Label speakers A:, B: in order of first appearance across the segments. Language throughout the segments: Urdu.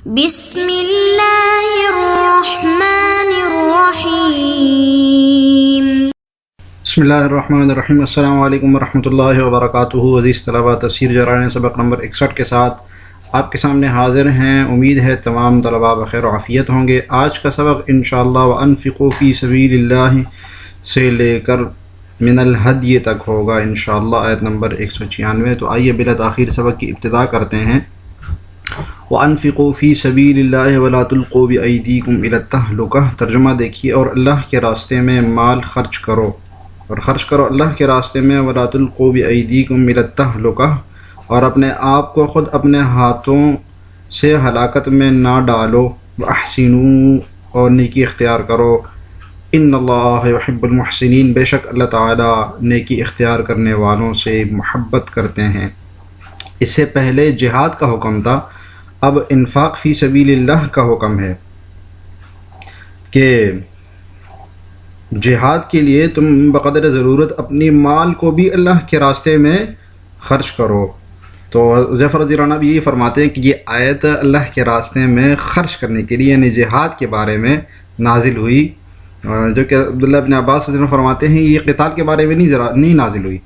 A: بسم اللہ الرحمن الرحیم۔
B: بسم اللہ الرحمن الرحیم۔ السلام علیکم ورحمۃ اللہ وبرکاتہ۔ عزیز طلبہ، تفسیر جرائم سبق نمبر 61 کے ساتھ آپ کے سامنے حاضر ہیں۔ امید ہے تمام طلبہ بخیر و عافیت ہوں گے۔ آج کا سبق انشاءاللہ وَأَنفِقُوا فِي سَبِيلِ اللَّهِ سے لے کر من الہدی تک ہوگا انشاءاللہ، آیت نمبر 196۔ تو آئیے بلا تاخیر سبق کی ابتدا کرتے ہیں۔ وَأَنفِقُوا فِي سَبِيلِ اللَّهِ وَلَا تُلْقُوا بِأَيْدِيكُمْ إِلَى التَّهْلُكَةِ۔ ترجمہ دیکھیے، اور اللہ کے راستے میں مال خرچ کرو، اور خرچ کرو اللہ کے راستے میں، وَلَا تُلْقُوا بِأَيْدِيكُمْ إِلَى التَّهْلُكَةِ، اور اپنے آپ کو خود اپنے ہاتھوں سے ہلاکت میں نہ ڈالو۔ وَأَحْسِنُوا، اور نیکی اختیار کرو۔ ان اللہ يحب المحسنین، بے شک اللہ تعالیٰ نیکی اختیار کرنے والوں سے محبت کرتے ہیں۔ اس سے پہلے جہاد کا حکم تھا، اب انفاق فی سبیل اللہ کا حکم ہے کہ جہاد کے لیے تم بقدر ضرورت اپنی مال کو بھی اللہ کے راستے میں خرچ کرو۔ تو حذیفہ رضی اللہ عنہ بھی یہ فرماتے ہیں کہ یہ آیت اللہ کے راستے میں خرچ کرنے کے لیے یعنی جہاد کے بارے میں نازل ہوئی، جو کہ عبداللہ ابن عباس رضی اللہ عنہ فرماتے ہیں یہ قتال کے بارے میں نہیں نازل ہوئی،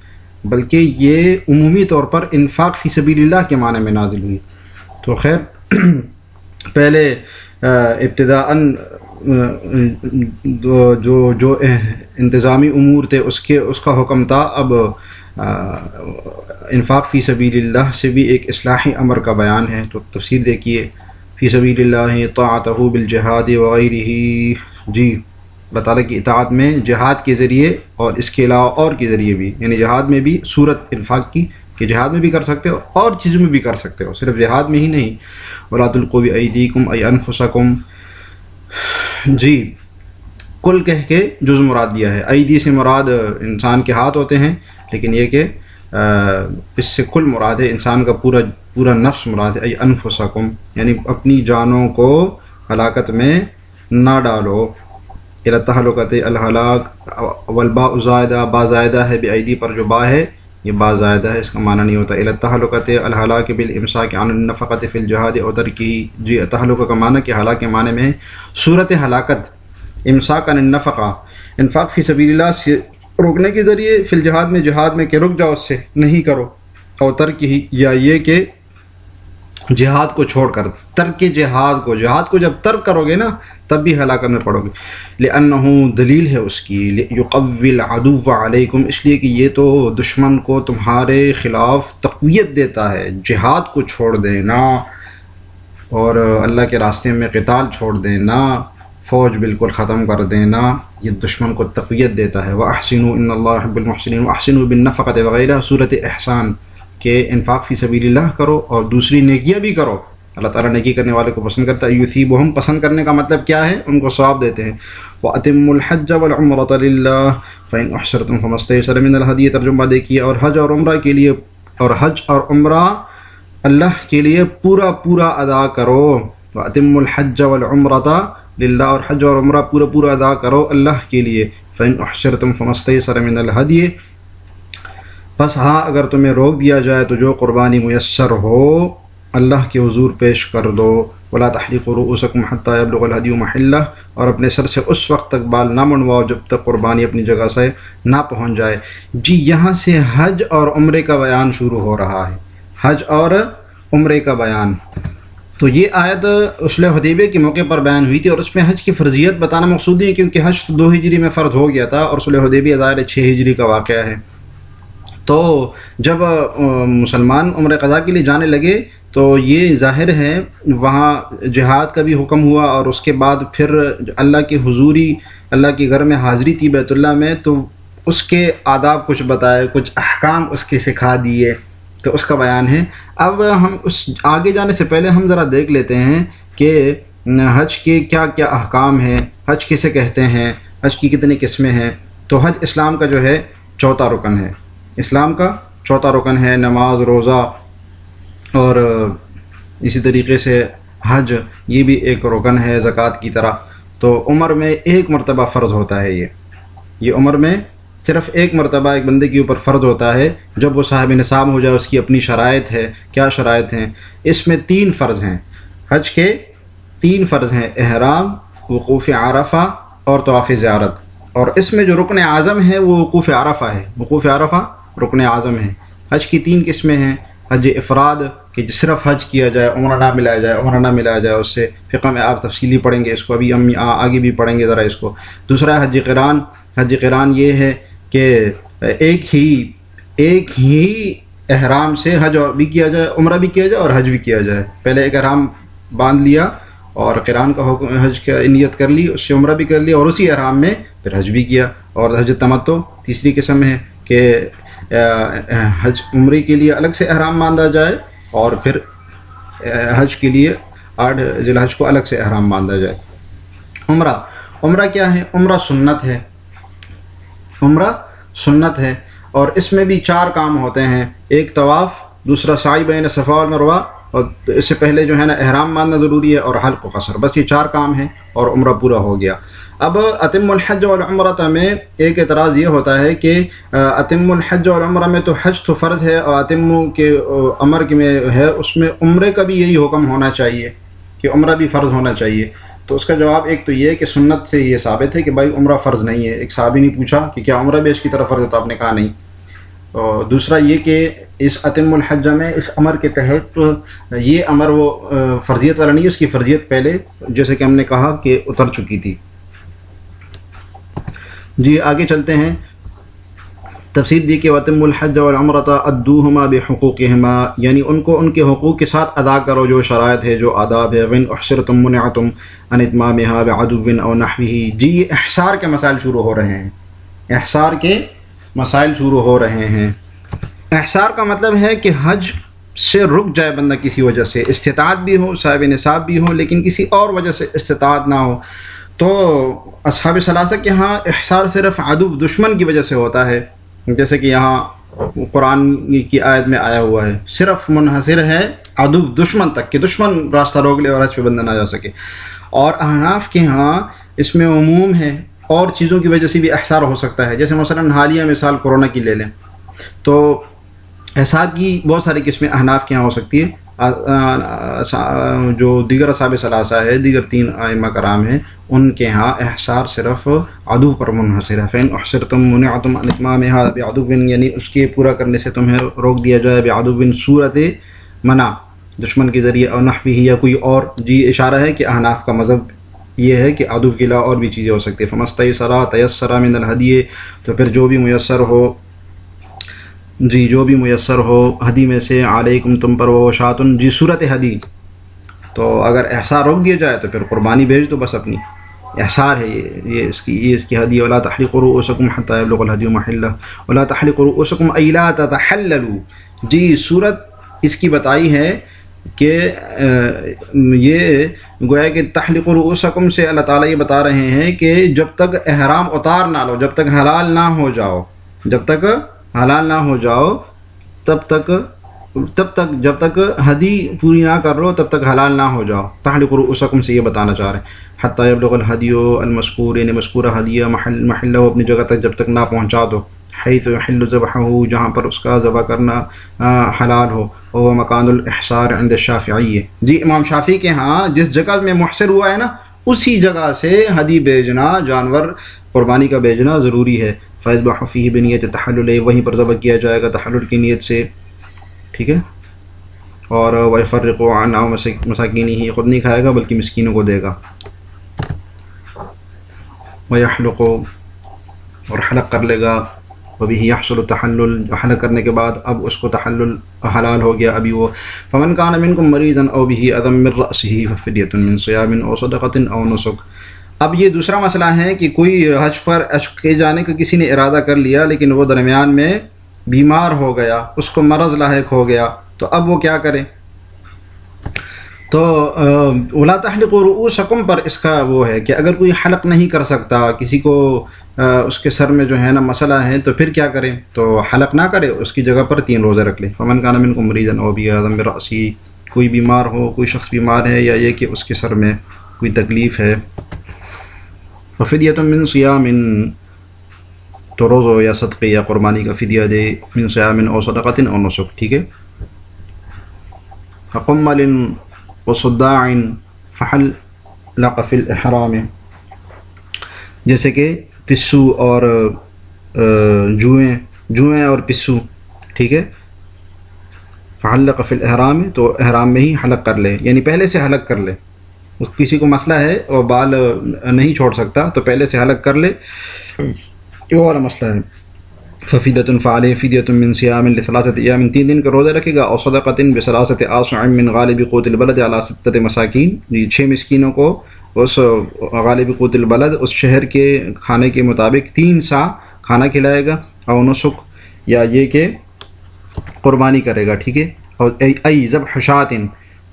B: بلکہ یہ عمومی طور پر انفاق فی سبیل اللہ کے معنی میں نازل ہوئی۔ تو خیر، پہلے ابتداءً جو انتظامی امور تھے اس کا حکم تھا، اب انفاق فی سبیل اللہ سے بھی ایک اصلاحی امر کا بیان ہے۔ تو تفسیر دیکھیے، فی سبیل اللہ طاعتہ بالجہاد وغیرہ، جی اللہ تعالیٰ کی اطاعت میں جہاد کے ذریعے اور اس کے علاوہ اور کے ذریعے بھی، یعنی جہاد میں بھی صورت انفاق کی کہ جہاد میں بھی کر سکتے ہو اور چیزوں میں بھی کر سکتے ہو، صرف جہاد میں ہی نہیں۔ وَلَا تُلْقُوا بِأَيْدِيكُمْ أَيْ أَنفُسَكُمْ، جی کل کہہ کے جز مراد دیا ہے۔ ایدی سے مراد انسان کے ہاتھ ہوتے ہیں، لیکن یہ کہ اس سے کل مراد ہے، انسان کا پورا نفس مراد ہے۔ أَيْ أَنفُسَكُمْ یعنی اپنی جانوں کو ہلاکت میں نہ ڈالو۔ إِلَى التَّهْلُكَةِ الْهَلَاكِ، والباء زائدہ، با زائدہ ہے بِأَيْدِی پر، جو با ہے یہ با زائدہ ہے، اس کا معنی نہیں ہوتا۔ إِلَى التَّهْلُكَةِ الْهَلَاكِ بِالْإِمْسَاكِ عَنِ النَّفَقَةِ فِي الْجِهَادِ أَوْ تَرْكِهِ، جی تہلکہ کا معنی کہ ہلاک کے معنی میں صورت ہلاکت، امساک عن النفقہ، انفاق فی سبیل اللہ سے روکنے کے ذریعے، فی الجہاد میں جہاد میں کہ رک جاؤ، اس سے نہیں کرو، اور ترک ہی، یا یہ کہ جہاد کو چھوڑ کر، ترک جہاد کو جب ترک کرو گے نا تب بھی ہلاکت میں پڑو گے۔ لأنہ دلیل ہے اس کی، یقوی العدو علیکم، اس لیے کہ یہ تو دشمن کو تمہارے خلاف تقویت دیتا ہے۔ جہاد کو چھوڑ دینا اور اللہ کے راستے میں قتال چھوڑ دینا، فوج بالکل ختم کر دینا، یہ دشمن کو تقویت دیتا ہے۔ وَأَحْسِنُوا إِنَّ اللَّهَ يُحِبُّ الْمُحْسِنِينَ وَأَحْسِنُوا بِالنَّفَقَةِ وغیرہ، صورت احسان کہ انفاق فی سبیل اللہ کرو اور دوسری نیکیاں بھی کرو۔ اللہ تعالیٰ نیکی کرنے والے کو پسند کرتا ہے۔ یثیبہم، پسند کرنے کا مطلب کیا ہے؟ ان کو ثواب دیتے ہیں۔ وَأَتِمُّوا الْحَجَّ وَالْعُمْرَةَ لِلَّهِ فَإِنْ أُحْصِرْتُمْ فَمَا اسْتَيْسَرَ مِنَ الْهَدْيِ، ترجمہ دیکھیے، اور حج اور عمرہ کے لیے، اور حج اور عمرہ اللہ کے لیے پورا ادا کرو۔ وَأَتِمُّوا الْحَجَّ وَالْعُمْرَةَ لِلَّهِ، اور حج اور عمرہ پورا ادا کرو اللہ کے لیے۔ فَإِنْ أُحْصِرْتُمْ فَمَا اسْتَيْسَرَ مِنَ الْهَدْيِ، بس ہاں اگر تمہیں روک دیا جائے تو جو قربانی میسر ہو اللہ کے حضور پیش کر دو۔ وَلَا تَحْلِقُوا رُؤُوسَكُمْ حَتَّى يَبْلُغَ الْهَدْيُ مَحِلَّهُ، اور اپنے سر سے اس وقت تک بال نہ منڈواؤ جب تک قربانی اپنی جگہ سے نہ پہنچ جائے۔ جی یہاں سے حج اور عمرے کا بیان شروع ہو رہا ہے، حج اور عمرے کا بیان۔ تو یہ آیت صلح حدیبیہ کے موقع پر بیان ہوئی تھی، اور اس میں حج کی فرضیت بتانا مقصود نہیں ہے، کیونکہ حج 2 ہجری میں فرض ہو گیا تھا، اور صلح حدیبیہ ظاہر 6 ہجری کا واقعہ ہے۔ تو جب مسلمان عمرہ قضا کے لیے جانے لگے تو یہ ظاہر ہے وہاں جہاد کا بھی حکم ہوا، اور اس کے بعد پھر اللہ کی حضوری، اللہ کے گھر میں حاضری تھی بیت اللہ میں، تو اس کے آداب کچھ بتائے، کچھ احکام اس کے سکھا دیے، تو اس کا بیان ہے۔ اب ہم اس آگے جانے سے پہلے ہم ذرا دیکھ لیتے ہیں کہ حج کے کیا کیا احکام ہیں، حج کسے کہتے ہیں، حج کی کتنی قسمیں ہیں۔ تو حج اسلام کا جو ہے چوتھا رکن ہے، اسلام کا چوتھا رکن ہے، نماز، روزہ، اور اسی طریقے سے حج یہ بھی ایک رکن ہے زکوٰۃ کی طرح۔ تو عمر میں ایک مرتبہ فرض ہوتا ہے، یہ عمر میں صرف ایک مرتبہ ایک بندے کے اوپر فرض ہوتا ہے جب وہ صاحب نصاب ہو جائے۔ اس کی اپنی شرائط ہے، کیا شرائط ہیں؟ اس میں 3 فرض ہیں، حج کے 3 فرض ہیں: احرام، وقوف عرفہ اور طواف زیارت. اور اس میں جو رکن اعظم ہے وہ وقوف عرفہ ہے. وقوف عرفہ رکن اعظم ہے. حج کی 3 قسمیں ہیں: حج افراد کہ صرف حج کیا جائے، عمرہ نہ ملایا جائے، عمرہ نہ ملایا جائے. اس سے فقہ میں آپ تفصیلی پڑھیں گے اس کو، ابھی ہم آگے بھی پڑھیں گے ذرا اس کو. دوسرا حج قران. حج قران یہ ہے کہ ایک ہی احرام سے حج بھی کیا جائے، عمرہ بھی کیا جائے اور حج بھی کیا جائے. پہلے ایک احرام باندھ لیا اور قران کا حکم حج کا نیت کر لی، اس سے عمرہ بھی کر لیا اور اسی احرام میں پھر حج بھی کیا. اور حج تمتع تیسری قسم ہے کہ حج عمرے کے لیے الگ سے احرام باندھا جائے اور پھر حج کے لیے 8 ذی الحج کو الگ سے احرام باندھا جائے. عمرہ کیا ہے؟ عمرہ سنت ہے. عمرہ سنت ہے اور اس میں بھی 4 کام ہوتے ہیں: ایک طواف، دوسرا سعی بین صفا و مروہ، اور اس سے پہلے جو ہے نا احرام باندھنا ضروری ہے، اور حلق و قصر. بس یہ 4 کام ہیں اور عمرہ پورا ہو گیا. اب اتم الحج والعمرۃ میں ایک اعتراض یہ ہوتا ہے کہ اتم الحج والعمرہ میں تو حج تو فرض ہے اور اتم کے امر میں ہے، اس میں عمرے کا بھی یہی حکم ہونا چاہیے کہ عمرہ بھی فرض ہونا چاہیے. تو اس کا جواب ایک تو یہ ہے کہ سنت سے یہ ثابت ہے کہ بھائی عمرہ فرض نہیں ہے. ایک صحابی نے پوچھا کہ کیا عمرہ بھی اس کی طرف فرض ہے؟ تو آپ نے کہا نہیں. اور دوسرا یہ کہ اس اتم الحج میں اس امر کے تحت یہ امر وہ فرضیت والا نہیں ہے، اس کی فرضیت پہلے جیسے کہ ہم نے کہا کہ اتر چکی تھی. جی آگے چلتے ہیں. تفسیر دی کہ وَأَتِمُّ الْحَجَّ وَالْعُمْرَةَ أَدُّوهُمَا بِحُقُوقِهِمَا، یعنی ان کو ان کے حقوق کے ساتھ ادا کرو جو شرائط ہے، جو آداب ہے. وَإِنْ أُحْصِرْتُمْ مُنِعْتُمْ عَنْ إِتْمَامِهَا بِعَدُوٍّ أَوْ نَحْوِهِ. جی یہ احصار کے مسائل شروع ہو رہے ہیں. احصار کے مسائل شروع ہو رہے ہیں. احصار کا مطلب ہے کہ حج سے رک جائے بندہ کسی وجہ سے، استطاعت بھی ہو، صاحب نصاب بھی ہو، لیکن کسی اور وجہ سے استطاعت نہ ہو. تو اصحاب ثلاثہ کے ہاں احصار صرف عدو دشمن کی وجہ سے ہوتا ہے، جیسے کہ یہاں قرآن کی آیت میں آیا ہوا ہے. صرف منحصر ہے عدو دشمن تک کہ دشمن راستہ روک لے اور حج پہ بندہ نہ جا سکے. اور احناف کے ہاں اس میں عموم ہے، اور چیزوں کی وجہ سے بھی احصار ہو سکتا ہے. جیسے مثلا حالیہ مثال کورونا کی لے لیں تو احصار کی بہت ساری قسمیں احناف کے ہاں ہو سکتی ہے. جو دیگر اصحاب ثلاثہ ہے، دیگر 3 ائمہ کرام ہیں، ان کے ہاں احصار صرف عدو پر منحصر ہے. فَإِنْ أُحْصِرْتُمْ مُنِعْتُمْ عَنْ إِتْمَامِهَا بِعَدُوٍّ، یعنی اس کے پورا کرنے سے تمہیں روک دیا جائے. بعدو صورت منع دشمن کے ذریعے، اور نحوہ یا کوئی اور. جی اشارہ ہے کہ احناف کا مذہب یہ ہے کہ عدو کے علاوہ اور بھی چیزیں ہو سکتی ہیں. فَمَسْتَيْسَرَ تَيَسَّرَ مِنَ الْهَدْيِ، تو پھر جو بھی میسر ہو، جی جو بھی میسر ہو ہدی میں سے. علیکم تم پر وہ شاتن، جی صورت ہدی. تو اگر احصار روک دیا جائے تو پھر قربانی بھیج دو بس اپنی. احصار ہے یہ اس کی ہدی. ولا تحلقوا رؤوسکم حتى يبلغ الهدي محله ولا تحلقوا رؤوسکم اي لا تتحللوا. جی صورت اس کی بتائی ہے کہ یہ گویا کہ تحلقوا رؤوسکم سے اللہ تعالیٰ یہ بتا رہے ہیں کہ جب تک احرام اتار نہ لو، جب تک حلال نہ ہو جاؤ، جب تک حلال نہ ہو جاؤ تب تک جب تک ہدی پوری نہ کر لو تب تک حلال نہ ہو جاؤ. تحلقوا رؤوسکم سے یہ بتانا چاہ رہے ہیں. حتی یبلغ الہدی المذکور، یعنی مذکورہ ہدیہ محلہ اپنی جگہ تک جب تک نہ پہنچا دو. حیث یحل ذبحہ، جہاں پر اس کا ذبح کرنا حلال ہو. وہ مکان الاحصار عند الشافعی. جی امام شافعی کے ہاں جس جگہ میں محصر ہوا ہے نا اسی جگہ سے ہدی بھیجنا، جانور قربانی کا بھیجنا ضروری ہے. فَيَذْبَحُ فِيهِ بِنِيَّةِ التَّحَلُّلِ، وہیں پر ذبح کیا جائے گا تحلل کی نیت سے. ٹھیک ہے. اور وَيَفَرِّقُ عَنْ مَسَاكِينِهِ، خود نہیں کھائے گا بلکہ مسکینوں کو دے گا. وَيَحْلُقُ، اور حلق کر لے گا. وَبِهِ يَحْصُلُ التَّحَلُّلُ، حلق کرنے کے بعد اب اس کو تحلل حلال ہو گیا ابھی وہ. فَمَنْ كَانَ مِنْكُمْ مَرِيضًا أَوْ بِهِ أَذًى مِنْ رَأْسِهِ فَفِدْيَةٌ مِنْ صِيَامٍ أَوْ صَدَقَةٍ أَوْ نُسُكٍ. اب یہ دوسرا مسئلہ ہے کہ کوئی حج پر کے جانے کا کسی نے ارادہ کر لیا لیکن وہ درمیان میں بیمار ہو گیا، اس کو مرض لاحق ہو گیا، تو اب وہ کیا کرے؟ تو ولا تحلقوا رؤوسکم پر اس کا وہ ہے کہ اگر کوئی حلق نہیں کر سکتا، کسی کو اس کے سر میں جو ہے نا مسئلہ ہے، تو پھر کیا کرے؟ تو حلق نہ کرے، اس کی جگہ پر 3 روزے رکھ لے. فمن کان منکم مریضا او بی اذى من رأسه، کوئی بیمار ہو، کوئی شخص بیمار ہے یا یہ کہ اس کے سر میں کوئی تکلیف ہے. ففدیۃ من صیام، تو روزہ یا صدقے یا قربانی کا فدیہ دے. من صیام او صدقۃ او نسک. ٹھیک ہے. فقمل وصداع فحلق فی الاحرام، جیسے کہ پسو اور جوئیں اور پسو، ٹھیک ہے. فحلق فی الاحرام، تو احرام میں ہی حلق کر لے، یعنی پہلے سے حلق کر لے. کسی کو مسئلہ ہے اور بال نہیں چھوڑ سکتا تو پہلے سے حلق کر لے، یہ والا مسئلہ ہے. ففیدۃ فعلیہ فدیۃ من صیام لثلاثۃ ایام، 3 دن کا روزہ رکھے گا. اور صدقۃ بثلاثۃ آصع من غالب قوت البلد علی 6 مساکین، 6 مسکینوں کو اس غالب قوت البلد اس شہر کے کھانے کے مطابق 3 سا کھانا کھلائے گا. اور نسک، یا یہ کہ قربانی کرے گا، ٹھیک ہے. اور ای ذبح شاۃ،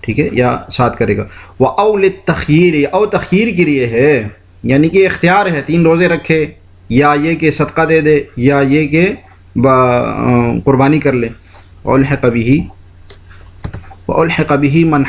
B: ٹھیک ہے، یا ساتھ کرے گا. وہ او للتخییر، او تخییر کے لیے ہے، یعنی کہ اختیار ہے 3 روزے رکھے، یا یہ کہ صدقہ دے دے، یا یہ کہ قربانی کر لے. والحق به من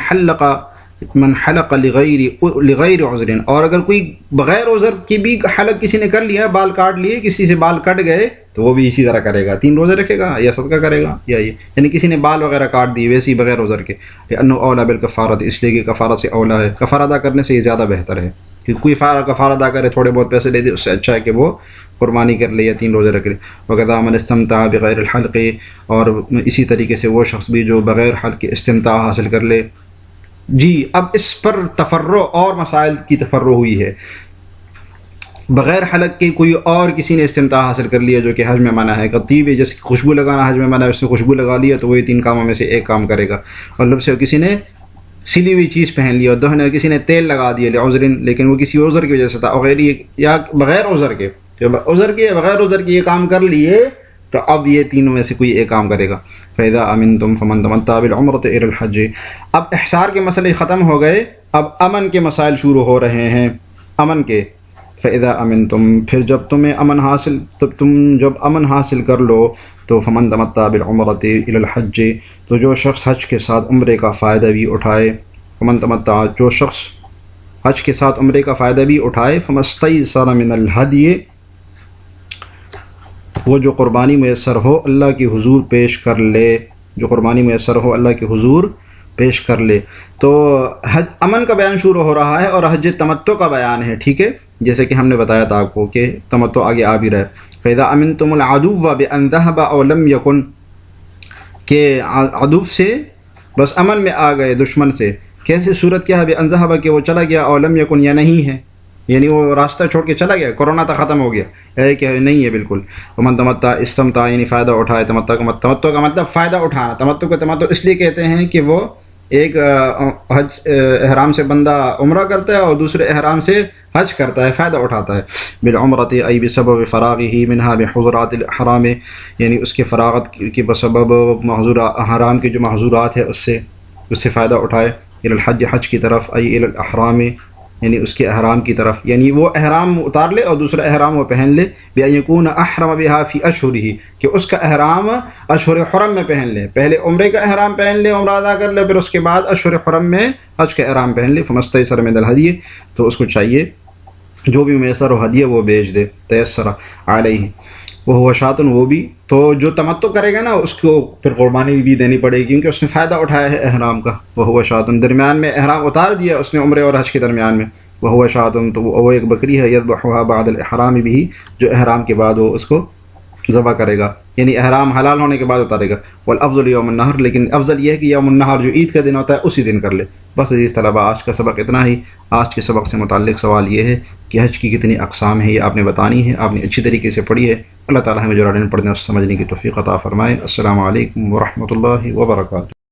B: حلق لغیر عذر، اور اگر کوئی بغیر عذر کی بھی حلق کسی نے کر لیا، بال کاٹ لیے، کسی سے بال کٹ گئے، تو وہ بھی اسی طرح کرے گا. 3 روزے رکھے گا یا صدقہ کرے گا، یا یہ یعنی کسی نے بال وغیرہ کاٹ دیے ویسے ہی بغیر عذر کے. انه اولا بالکفارۃ، اس لیے کہ کفارہ سے اولا ہے، کفارہ ادا کرنے سے یہ زیادہ بہتر ہے. کہ کوئی کفارہ ادا کرے، تھوڑے بہت پیسے دے دے، اس سے اچھا ہے کہ وہ قربانی کر لے یا 3 روزے رکھ لے. وکذا من استمتع بغیر الحلق، اور اسی طریقے سے وہ شخص بھی جو بغیر حلق کے استمتاع حاصل کر لے. جی اب اس پر تفرع اور مسائل کی تفرع ہوئی ہے. بغیر حلق کے کوئی اور کسی نے استمتاع حاصل کر لیا جو کہ حج میں منع ہے. طیب، جیسے خوشبو لگانا حج میں منع ہے، اس نے خوشبو لگا لیا تو وہی 3 کاموں میں سے ایک کام کرے گا. اور لب سے کسی نے سلی ہوئی چیز پہن لی، اور دہن کسی نے تیل لگا دیا لعذر، لیکن وہ کسی عذر کی وجہ سے تھا، اور یا بغیر عذر کے، بغیر عذر کے یہ کام کر لیے، تو اب یہ 3 میں سے کوئی ایک کام کرے گا. فَإِذَا أَمِنْتُمْ فَمَنْ تَمَتَّعَ بِالْعُمْرَةِ إِلَى الْحَجِّ. اب احصار کے مسئلے ختم ہو گئے، اب امن کے مسائل شروع ہو رہے ہیں. امن کے فَإِذَا أَمِنْتُمْ، پھر جب تمہیں جب امن حاصل کر لو، تو فَمَنْ تَمَتَّعَ بِالْعُمْرَةِ إِلَى الْحَجِّ، تو جو شخص حج کے ساتھ عمرے کا فائدہ بھی اٹھائے. فَمَنْ تَمَتَّعَ، جو شخص حج کے ساتھ عمرے کا فائدہ بھی اٹھائے. فَمَا اسْتَيْسَرَ مِنَ الْهَدْيِ، وہ جو قربانی میسر ہو اللہ کے حضور پیش کر لے، جو قربانی میسر ہو اللہ کے حضور پیش کر لے. تو حج امن کا بیان شروع ہو رہا ہے اور حج تمتع کا بیان ہے، ٹھیک ہے، جیسے کہ ہم نے بتایا تھا آپ کو کہ تمتع آگے آ بھی رہا ہے. فَإِذَا أَمِنْتُمُ الْعَدُوَّ بِأَنْ ذَهَبَ أَوْ لَمْ يَكُنْ، کہ عدو سے بس امن میں آ گئے، دشمن سے. کیسے صورت کیا ہے؟ بِأَنْ ذَهَبَ کہ وہ چلا گیا، أَوْ لَمْ يَكُنْ یا نہیں ہے، یعنی وہ راستہ چھوڑ کے چلا گیا، کورونا تک ختم ہو گیا، ہے کہ نہیں ہے بالکل. ومن تمتع، استمتع یعنی فائدہ اٹھائے. تمتع کا مطلب فائدہ اٹھانا. تمتع کو تمتع اس لیے کہتے ہیں کہ وہ ایک حج احرام سے بندہ عمرہ کرتا ہے اور دوسرے احرام سے حج کرتا ہے، فائدہ اٹھاتا ہے. بالعمرۃ ای بسبب فراغہ منہا بحضورات الاحرام، یعنی اس کے فراغت کے بسبب حرام کے جو محظورات ہے اس سے فائدہ اٹھائے. الی الحج، حج کی طرف. ای الی الاحرام، یعنی اس کے احرام کی طرف، یعنی وہ احرام اتار لے اور دوسرا احرام وہ پہن لے. بأن یکون احرم بها فی اشہرہ، کہ اس کا احرام اشہر حرم میں پہن لے. پہلے عمرے کا احرام پہن لے، عمرہ ادا کر لے، پھر اس کے بعد اشہر حرم میں حج کا احرام پہن لے. فمستیسر من الہدی، تو اس کو چاہیے جو بھی میسر ہو ہدیہ وہ بیچ دے. تیسر علیہ وہ شاطن، وہ بھی تو جو تمتع کرے گا نا اس کو پھر قربانی بھی دینی پڑے گی کیونکہ اس نے فائدہ اٹھایا ہے احرام کا. وہ شاطن، درمیان میں احرام اتار دیا اس نے عمرے اور حج کے درمیان میں. وہ شاطن، تو وہ ایک بکری ہے. یذبحها بعد الاحرام بھی، جو احرام کے بعد وہ اس کو ذبح کرے گا، یعنی احرام حلال ہونے کے بعد اتارے گا. والافضل یوم النحر، لیکن افضل یہ ہے کہ یوم النحر جو عید کا دن ہوتا ہے اسی دن کر لے. بس عزیز طلبہ، آج کا سبق اتنا ہی. آج کے سبق سے متعلق سوال یہ ہے کہ حج کی کتنی اقسام ہیں، یہ آپ نے بتانی ہے. آپ نے اچھی طریقے سے پڑھی ہے. اللہ تعالیٰ ہمیں جو پڑھنے اور سمجھنے کی توفیق عطا فرمائے. السلام علیکم ورحمۃ اللہ وبرکاتہ.